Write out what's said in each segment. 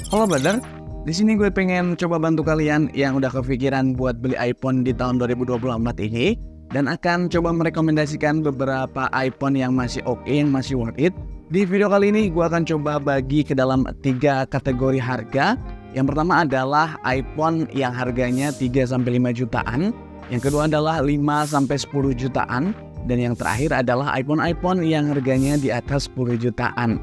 Halo brother, di sini gue pengen coba bantu kalian yang udah kepikiran buat beli iPhone di tahun 2024 ini dan akan coba merekomendasikan beberapa iPhone yang masih oke, yang masih worth it. Di video kali ini gue akan coba bagi ke dalam 3 kategori harga. Yang pertama adalah iPhone yang harganya 3-5 jutaan, yang kedua adalah 5-10 jutaan, dan yang terakhir adalah iPhone yang harganya di atas 10 jutaan.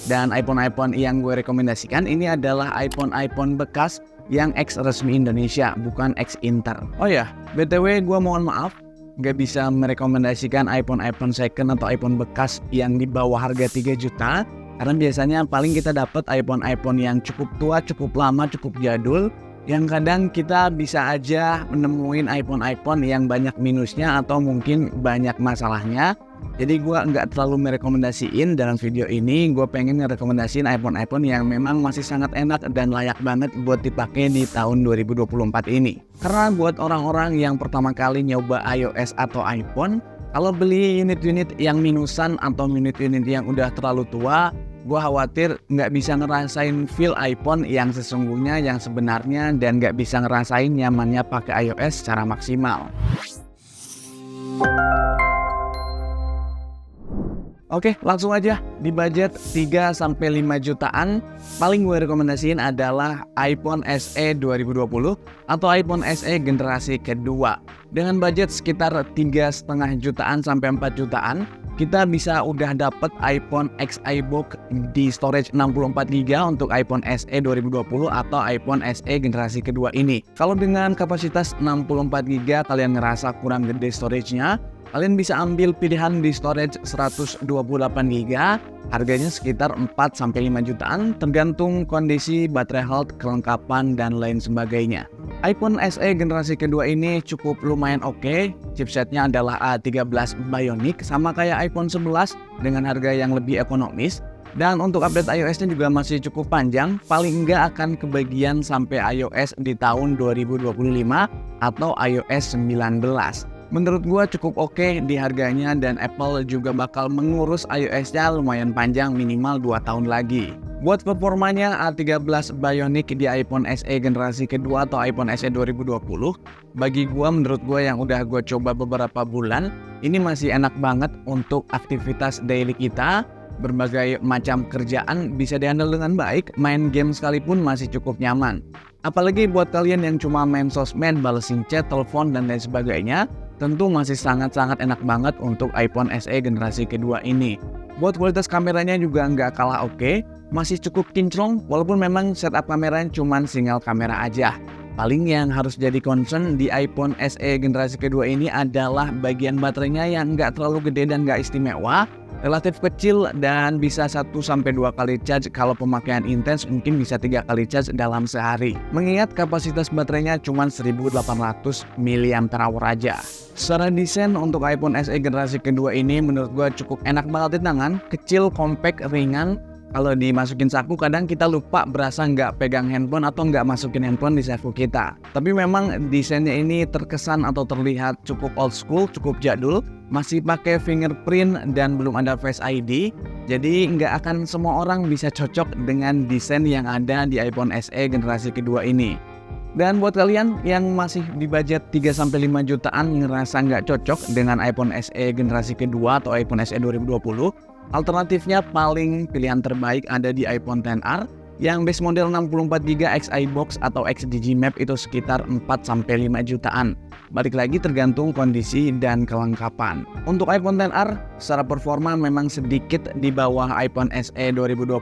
Dan iPhone yang gue rekomendasikan ini adalah iPhone bekas yang ex resmi Indonesia, bukan ex Inter. Oh ya, BTW gue mohon maaf gak bisa merekomendasikan iPhone second atau iPhone bekas yang di bawah harga 3 juta. Karena biasanya paling kita dapat iPhone yang cukup tua, cukup lama, cukup jadul, yang kadang kita bisa aja menemuin iPhone yang banyak minusnya atau mungkin banyak masalahnya. Jadi gue nggak terlalu merekomendasiin dalam video ini. Gue pengen ngerekomendasiin iPhone yang memang masih sangat enak dan layak banget buat dipakai di tahun 2024 ini. Karena buat orang-orang yang pertama kali nyoba iOS atau iPhone, kalau beli unit-unit yang minusan atau unit-unit yang udah terlalu tua, gue khawatir nggak bisa ngerasain feel iPhone yang sesungguhnya, yang sebenarnya, dan nggak bisa ngerasain nyamannya pakai iOS secara maksimal. Oke, langsung aja. Di budget 3-5 jutaan, paling gue rekomendasiin adalah iPhone SE 2020 atau iPhone SE generasi kedua. Dengan budget sekitar 3,5 jutaan sampai 4 jutaan, kita bisa udah dapet iPhone X iBook di storage 64GB untuk iPhone SE 2020 atau iPhone SE generasi kedua ini. Kalau dengan kapasitas 64GB kalian ngerasa kurang gede storage-nya, kalian bisa ambil pilihan di storage 128GB, harganya sekitar 4-5 jutaan tergantung kondisi baterai health, kelengkapan, dan lain sebagainya. iPhone SE generasi kedua ini cukup lumayan oke. Chipsetnya adalah A13 Bionic sama kayak iPhone 11 dengan harga yang lebih ekonomis. Dan untuk update iOS-nya juga masih cukup panjang, paling enggak akan kebagian sampai iOS di tahun 2025 atau iOS 19. Menurut gua cukup oke di harganya, dan Apple juga bakal mengurus iOS-nya lumayan panjang, minimal 2 tahun lagi. Buat performanya, A13 Bionic di iPhone SE generasi kedua atau iPhone SE 2020, bagi gua, menurut gua yang udah gua coba beberapa bulan, ini masih enak banget untuk aktivitas daily kita. Berbagai macam kerjaan bisa dihandle dengan baik, main game sekalipun masih cukup nyaman. Apalagi buat kalian yang cuma main sosmed, balesin chat, telepon, dan lain sebagainya, tentu masih sangat-sangat enak banget untuk iPhone SE generasi kedua ini. Buat kualitas kameranya juga nggak kalah oke, masih cukup kinclong walaupun memang setup kameranya cuma single kamera aja. Paling yang harus jadi concern di iPhone SE generasi kedua ini adalah bagian baterainya yang nggak terlalu gede dan nggak istimewa, relatif kecil dan bisa 1-2 kali charge. Kalau pemakaian intens mungkin bisa 3 kali charge dalam sehari. Mengingat kapasitas baterainya cuma 1800 mAh aja. Secara desain untuk iPhone SE generasi kedua ini menurut gue cukup enak banget di tangan, kecil, compact, ringan. Kalau dimasukin saku kadang kita lupa berasa nggak pegang handphone atau nggak masukin handphone di saku kita. Tapi memang desainnya ini terkesan atau terlihat cukup old school, cukup jadul. Masih pakai fingerprint dan belum ada Face ID. Jadi nggak akan semua orang bisa cocok dengan desain yang ada di iPhone SE generasi kedua ini. Dan buat kalian yang masih di budget 3-5 jutaan ngerasa nggak cocok dengan iPhone SE generasi kedua atau iPhone SE 2020, alternatifnya paling pilihan terbaik ada di iPhone XR yang base model 64GB X iBox atau X Digimap itu sekitar 4-5 jutaan. Balik lagi tergantung kondisi dan kelengkapan. Untuk iPhone XR secara performa memang sedikit di bawah iPhone SE 2020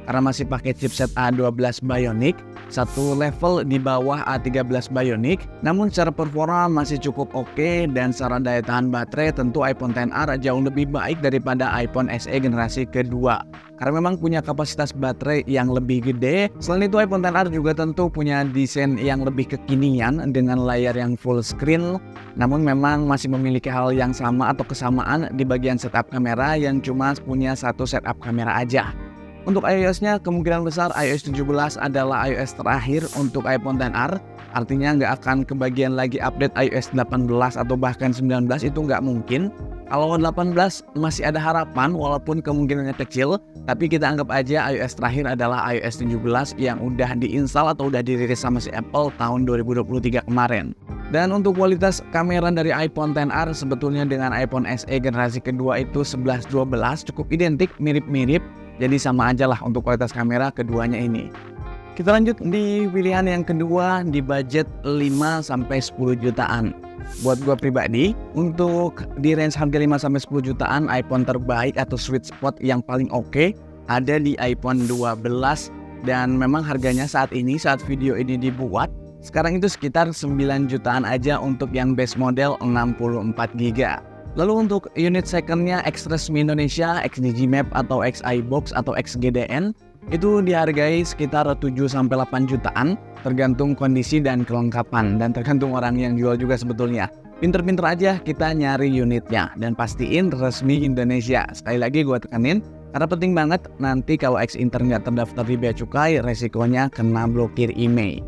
karena masih pakai chipset A12 Bionic, satu level di bawah A13 Bionic. Namun secara performa masih cukup oke, dan secara daya tahan baterai tentu iPhone XR jauh lebih baik daripada iPhone SE generasi kedua karena memang punya kapasitas baterai yang lebih gede. Selain itu iPhone XR juga tentu punya desain yang lebih kekinian dengan layar yang full screen, namun memang masih memiliki hal yang sama atau kesamaan di bagian setup kamera yang cuma punya satu setup kamera aja. Untuk iOS-nya kemungkinan besar iOS 17 adalah iOS terakhir untuk iPhone XR. Artinya nggak akan kebagian lagi update iOS 18 atau bahkan 19, itu nggak mungkin. Kalau 18 masih ada harapan walaupun kemungkinannya kecil, tapi kita anggap aja iOS terakhir adalah iOS 17 yang udah diinstal atau udah dirilis sama si Apple tahun 2023 kemarin. Dan untuk kualitas kamera dari iPhone XR sebetulnya dengan iPhone SE generasi kedua itu 11-12 cukup identik, mirip-mirip. Jadi sama aja lah untuk kualitas kamera keduanya ini. Kita lanjut di pilihan yang kedua di budget 5-10 jutaan. Buat gue pribadi, untuk di range harga 5-10 jutaan, iPhone terbaik atau sweet spot yang paling oke ada di iPhone 12. Dan memang harganya saat video ini dibuat, sekarang itu sekitar 9 jutaan aja untuk yang base model 64GB. Lalu untuk unit secondnya X-Resmi Indonesia, XDG Map atau X-iBox atau XGDN itu dihargai sekitar 7-8 jutaan tergantung kondisi dan kelengkapan dan tergantung orang yang jual juga sebetulnya. Pinter-pinter aja kita nyari unitnya dan pastiin resmi Indonesia. Sekali lagi gue tekanin karena penting banget nanti kalau X-Inter nggak terdaftar di Bea Cukai resikonya kena blokir IMEI.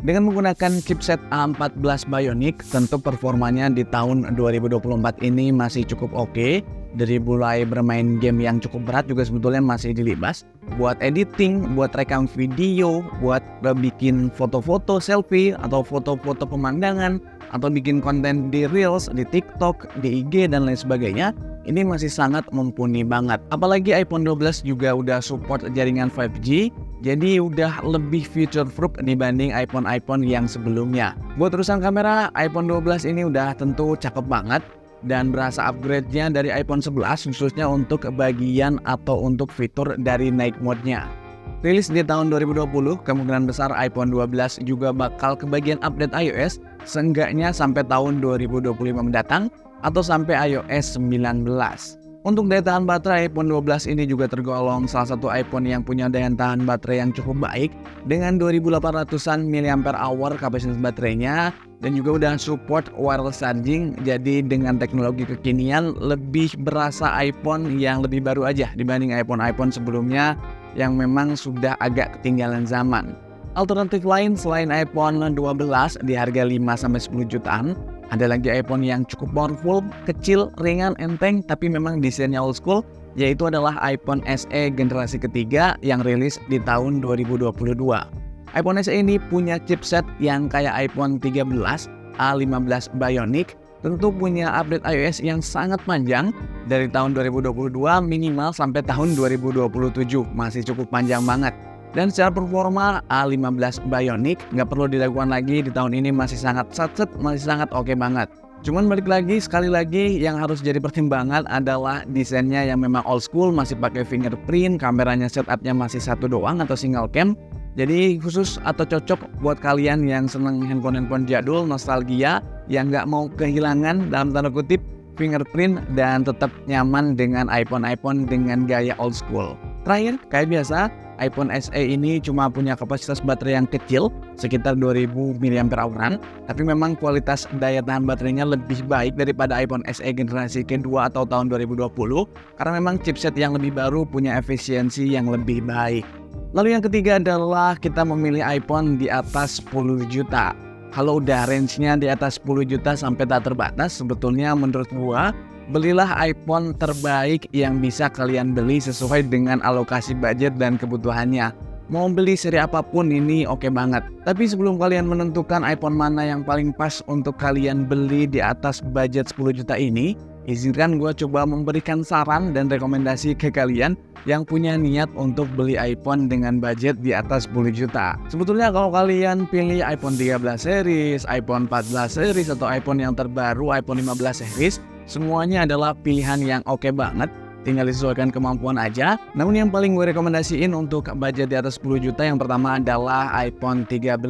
Dengan menggunakan chipset A14 Bionic, tentu performanya di tahun 2024 ini masih cukup oke. Dari mulai bermain game yang cukup berat juga sebetulnya masih dilibas. Buat editing, buat rekam video, buat bikin foto-foto selfie atau foto-foto pemandangan, atau bikin konten di Reels, di TikTok, di IG, dan lain sebagainya. Ini masih sangat mumpuni banget. Apalagi iPhone 12 juga udah support jaringan 5G. Jadi udah lebih future-proof dibanding iPhone yang sebelumnya. Buat urusan kamera, iPhone 12 ini udah tentu cakep banget dan berasa upgrade-nya dari iPhone 11 khususnya untuk bagian atau untuk fitur dari night mode-nya. Rilis di tahun 2020, kemungkinan besar iPhone 12 juga bakal kebagian update iOS seenggaknya sampai tahun 2025 mendatang atau sampai iOS 19. Untuk daya tahan baterai, iPhone 12 ini juga tergolong salah satu iPhone yang punya daya tahan baterai yang cukup baik dengan 2800-an mAh kapasitas baterainya dan juga udah support wireless charging. Jadi dengan teknologi kekinian lebih berasa iPhone yang lebih baru aja dibanding iPhone sebelumnya yang memang sudah agak ketinggalan zaman. Alternatif lain selain iPhone 12 di harga 5-10 jutaan, ada lagi iPhone yang cukup powerful, kecil, ringan, enteng, tapi memang desainnya old school, yaitu adalah iPhone SE generasi ketiga yang rilis di tahun 2022. iPhone SE ini punya chipset yang kayak iPhone 13, A15 Bionic, tentu punya update iOS yang sangat panjang, dari tahun 2022 minimal sampai tahun 2027, masih cukup panjang banget. Dan secara performa A15 Bionic nggak perlu diragukan lagi, di tahun ini masih sangat satset, masih sangat oke banget. Cuman balik lagi, sekali lagi yang harus jadi pertimbangan adalah desainnya yang memang old school, masih pakai fingerprint, kameranya setupnya masih satu doang atau single cam. Jadi khusus atau cocok buat kalian yang seneng handphone jadul, nostalgia, yang nggak mau kehilangan dalam tanda kutip fingerprint dan tetap nyaman dengan iPhone dengan gaya old school. Terakhir, kayak biasa, iPhone SE ini cuma punya kapasitas baterai yang kecil, sekitar 2000 mAh, tapi memang kualitas daya tahan baterainya lebih baik daripada iPhone SE generasi kedua atau tahun 2020, karena memang chipset yang lebih baru punya efisiensi yang lebih baik. Lalu yang ketiga adalah kita memilih iPhone di atas 10 juta. Kalau udah range-nya di atas 10 juta sampai tak terbatas, sebetulnya menurut gua, belilah iPhone terbaik yang bisa kalian beli sesuai dengan alokasi budget dan kebutuhannya. Mau beli seri apapun ini oke banget. Tapi sebelum kalian menentukan iPhone mana yang paling pas untuk kalian beli di atas budget 10 juta ini, izinkan gue coba memberikan saran dan rekomendasi ke kalian yang punya niat untuk beli iPhone dengan budget di atas 10 juta. Sebetulnya kalau kalian pilih iPhone 13 series, iPhone 14 series, atau iPhone yang terbaru, iPhone 15 series, semuanya adalah pilihan yang oke banget, tinggal disesuaikan kemampuan aja. Namun yang paling gue rekomendasiin untuk budget di atas 10 juta yang pertama adalah iPhone 13.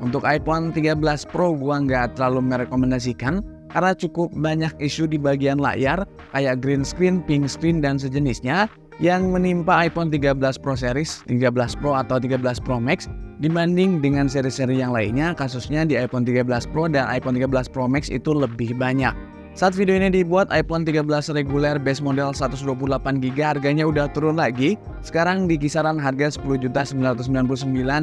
Untuk iPhone 13 Pro gue nggak terlalu merekomendasikan karena cukup banyak isu di bagian layar kayak green screen, pink screen, dan sejenisnya yang menimpa iPhone 13 Pro series, 13 Pro atau 13 Pro Max dibanding dengan seri-seri yang lainnya. Kasusnya di iPhone 13 Pro dan iPhone 13 Pro Max itu lebih banyak. Saat video ini dibuat, iPhone 13 reguler base model 128GB harganya udah turun lagi. Sekarang di kisaran harga 10.999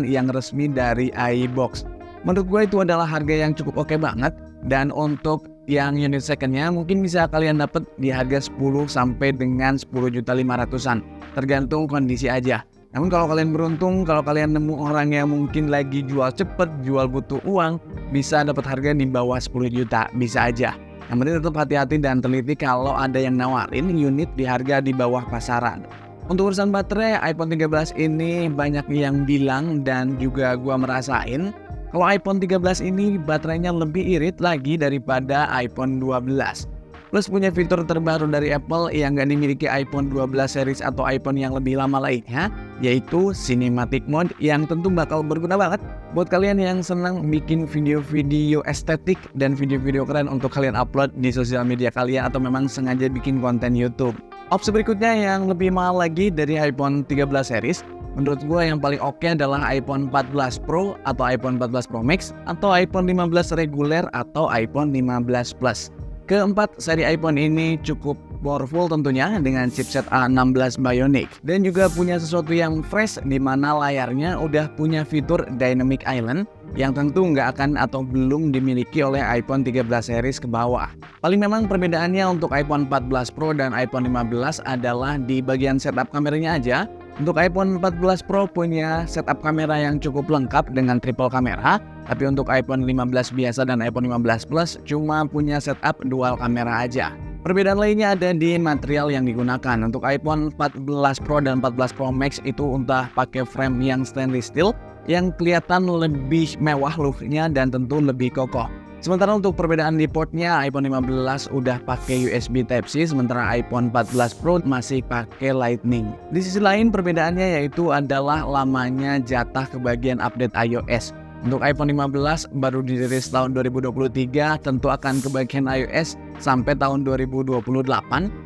yang resmi dari iBox. Menurut gue itu adalah harga yang cukup oke banget. Dan untuk yang unit secondnya mungkin bisa kalian dapat di harga 10 sampai dengan 10.500-an. Tergantung kondisi aja. Namun kalau kalian beruntung, kalau kalian nemu orang yang mungkin lagi jual cepet, jual butuh uang, bisa dapat harga di bawah 10 juta, bisa aja. Yang penting tetap hati-hati dan teliti kalau ada yang nawarin unit di harga di bawah pasaran. Untuk urusan baterai, iPhone 13 ini banyak yang bilang dan juga gua merasain kalau iPhone 13 ini baterainya lebih irit lagi daripada iPhone 12. Plus punya fitur terbaru dari Apple yang gak dimiliki iPhone 12 series atau iPhone yang lebih lama lainnya, yaitu Cinematic Mode yang tentu bakal berguna banget buat kalian yang senang bikin video-video estetik dan video-video keren untuk kalian upload di sosial media kalian atau memang sengaja bikin konten YouTube. Opsi berikutnya yang lebih mahal lagi dari iPhone 13 series, menurut gue yang paling oke adalah iPhone 14 Pro atau iPhone 14 Pro Max atau iPhone 15 reguler atau iPhone 15 Plus. Keempat, seri iPhone ini cukup powerful tentunya dengan chipset A16 Bionic dan juga punya sesuatu yang fresh di mana layarnya udah punya fitur Dynamic Island yang tentu nggak akan atau belum dimiliki oleh iPhone 13 series ke bawah. Paling memang perbedaannya untuk iPhone 14 Pro dan iPhone 15 adalah di bagian setup kameranya aja. Untuk iPhone 14 Pro punya setup kamera yang cukup lengkap dengan triple kamera, tapi untuk iPhone 15 biasa dan iPhone 15 Plus cuma punya setup dual kamera aja. Perbedaan lainnya ada di material yang digunakan. Untuk iPhone 14 Pro dan 14 Pro Max itu entah pakai frame yang stainless steel yang kelihatan lebih mewah looknya dan tentu lebih kokoh. Sementara untuk perbedaan di portnya, iPhone 15 udah pakai USB Type-C, sementara iPhone 14 Pro masih pakai Lightning. Di sisi lain perbedaannya yaitu adalah lamanya jatah ke bagian update iOS. Untuk iPhone 15 baru dirilis tahun 2023, tentu akan kebagian iOS sampai tahun 2028.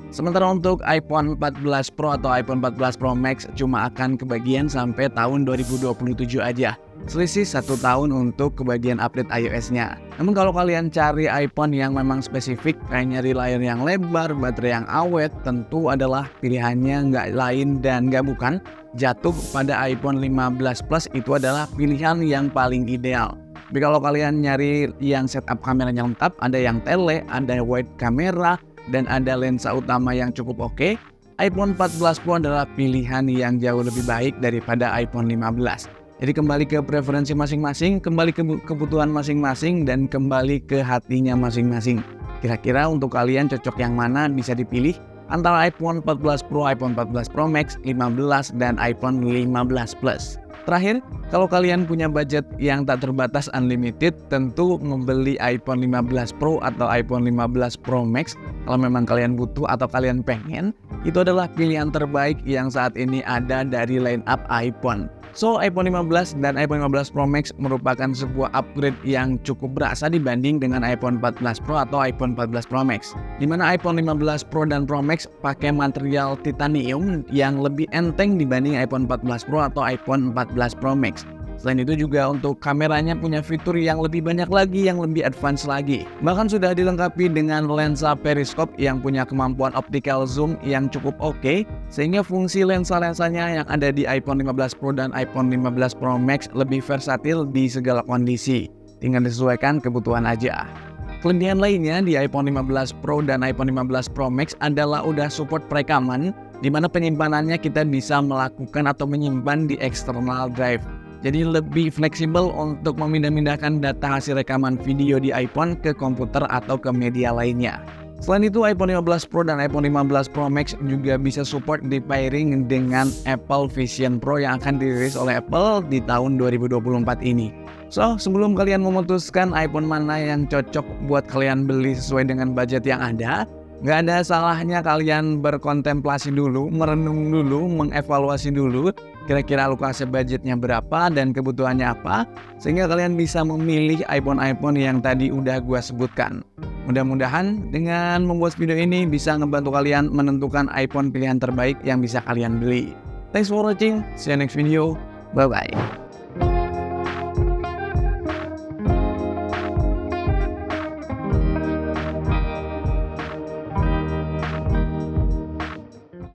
Sementara untuk iPhone 14 Pro atau iPhone 14 Pro Max cuma akan kebagian sampai tahun 2027 aja. Selisih 1 tahun untuk kebagian update iOS-nya. Namun kalau kalian cari iPhone yang memang spesifik, kayak nyari layar yang lebar, baterai yang awet, tentu adalah pilihannya nggak lain dan nggak bukan jatuh pada iPhone 15 Plus. Itu adalah pilihan yang paling ideal. Tapi kalau kalian nyari yang setup kameranya lengkap, ada yang tele, ada wide kamera, dan ada lensa utama yang cukup oke, iPhone 14 Pro adalah pilihan yang jauh lebih baik daripada iPhone 15. Jadi kembali ke preferensi masing-masing, kembali ke kebutuhan masing-masing, dan kembali ke hatinya masing-masing. Kira-kira untuk kalian cocok yang mana bisa dipilih antara iPhone 14 Pro, iPhone 14 Pro Max, 15, dan iPhone 15 Plus. Terakhir, kalau kalian punya budget yang tak terbatas unlimited, tentu membeli iPhone 15 Pro atau iPhone 15 Pro Max kalau memang kalian butuh atau kalian pengen, itu adalah pilihan terbaik yang saat ini ada dari line up iPhone. So, iPhone 15 dan iPhone 15 Pro Max merupakan sebuah upgrade yang cukup berasa dibanding dengan iPhone 14 Pro atau iPhone 14 Pro Max. Dimana iPhone 15 Pro dan Pro Max pakai material titanium yang lebih enteng dibanding iPhone 14 Pro atau iPhone 14 Pro Max. Selain itu juga untuk kameranya punya fitur yang lebih banyak lagi, yang lebih advance lagi. Bahkan sudah dilengkapi dengan lensa periskop yang punya kemampuan optical zoom yang cukup oke, sehingga fungsi lensa-lensanya yang ada di iPhone 15 Pro dan iPhone 15 Pro Max lebih versatil di segala kondisi. Tinggal disesuaikan kebutuhan aja. Kelebihan lainnya di iPhone 15 Pro dan iPhone 15 Pro Max adalah udah support perekaman, di mana penyimpanannya kita bisa melakukan atau menyimpan di external drive. Jadi lebih fleksibel untuk memindah-mindahkan data hasil rekaman video di iPhone ke komputer atau ke media lainnya. Selain itu, iPhone 15 Pro dan iPhone 15 Pro Max juga bisa support di pairing dengan Apple Vision Pro yang akan dirilis oleh Apple di tahun 2024 ini. So, sebelum kalian memutuskan iPhone mana yang cocok buat kalian beli sesuai dengan budget yang ada, nggak ada salahnya kalian berkontemplasi dulu, merenung dulu, mengevaluasi dulu kira-kira alokasi budgetnya berapa dan kebutuhannya apa, sehingga kalian bisa memilih iPhone yang tadi udah gua sebutkan. Mudah-mudahan dengan membuat video ini bisa ngebantu kalian menentukan iPhone pilihan terbaik yang bisa kalian beli. Thanks for watching, see you next video, bye bye.